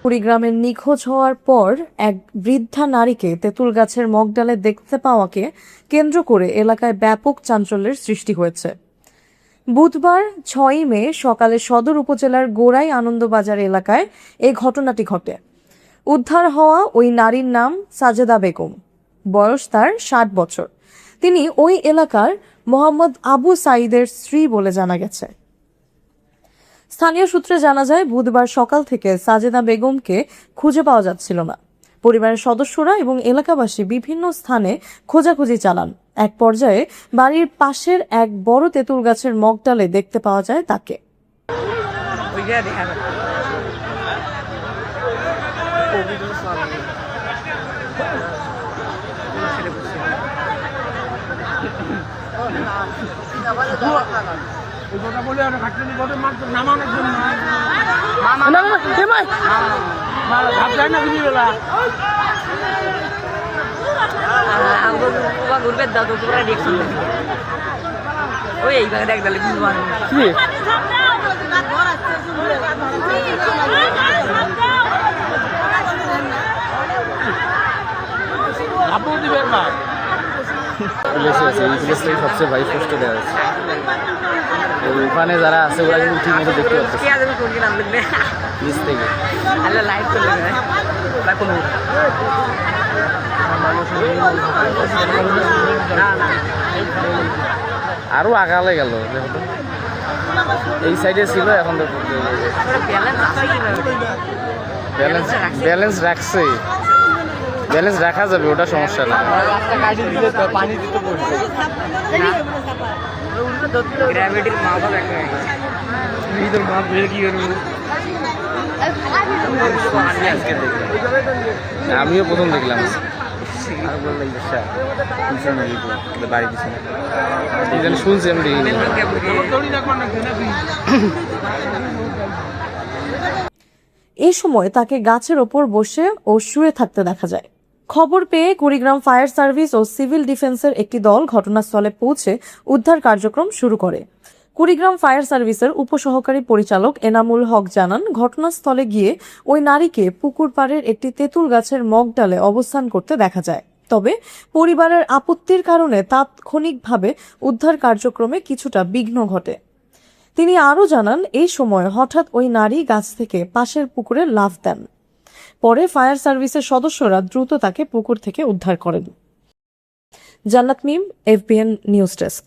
কুড়িগ্রামের নিখোঁজ হওয়ার পর এক বৃদ্ধা নারীকে তেঁতুল গাছের মগডালে দেখতে পাওয়াকে কেন্দ্র করে এলাকায় ব্যাপক চাঞ্চল্যের সৃষ্টি হয়েছে। বুধবার ৬ মে সকালে সদর উপজেলার গোড়াই আনন্দবাজার এলাকায় এই ঘটনাটি ঘটে। উদ্ধার হওয়া ওই নারীর নাম সাজেদা বেগম, বয়স তার ৬০ বছর। তিনি ওই এলাকার মোহাম্মদ আবু সাইদের স্ত্রী বলে জানা গেছে। স্থানীয় সূত্রে জানা যায়, বুধবার সকাল থেকে সাজেদা বেগমকে খুঁজে পাওয়া যাচ্ছিল না। পরিবারের সদস্যরা এবং এলাকাবাসী বিভিন্ন স্থানে খোঁজাখুঁজি চালান। এক পর্যায়ে বাড়ির পাশের এক বড় তেঁতুল গাছের মগডালে দেখতে পাওয়া যায় তাকে। সবচেয়ে ভাই কষ্ট দেওয়া হয়েছে। ওখানে যারা আছে ওরা কিন্তু ঠিক মতো দেখতে পাচ্ছে নিচ থেকে। আরো আগালে গেল, এই সাইডে ছিল, এখন তো ব্যালেন্স রাখছে, ব্যালেন্স রাখা যাবে, ওটা সমস্যা না। আমিও প্রথম দেখলাম, বাড়ির পিছনে এখানে শুনছি আমি দেখিনি। এই সময় তাকে গাছের ওপর বসে ও শুয়ে থাকতে দেখা যায়। খবর পেয়ে কুড়িগ্রাম ফায়ার সার্ভিস ও সিভিল ডিফেন্সের একটি দল ঘটনাস্থলে পৌঁছে উদ্ধার কার্যক্রম শুরু করে। কুড়িগ্রাম ফায়ার সার্ভিসের উপসহকারী পরিচালক এনামুল হক জানান, ঘটনাস্থলে গিয়ে ওই নারীকে পুকুর পাড়ের একটি তেঁতুল গাছের মগডালে অবস্থান করতে দেখা যায়। তবে পরিবারের আপত্তির কারণে তাৎক্ষণিকভাবে উদ্ধার কার্যক্রমে কিছুটা বিঘ্ন ঘটে। তিনি আরও জানান, এই সময় হঠাৎ ওই নারী গাছ থেকে পাশের পুকুরে লাফ দেন। পরে ফায়ার সার্ভিসের সদস্যরা দ্রুত তাকে পুকুর থেকে উদ্ধার করেন। জান্নাত মিম, FBN নিউজ ডেস্ক।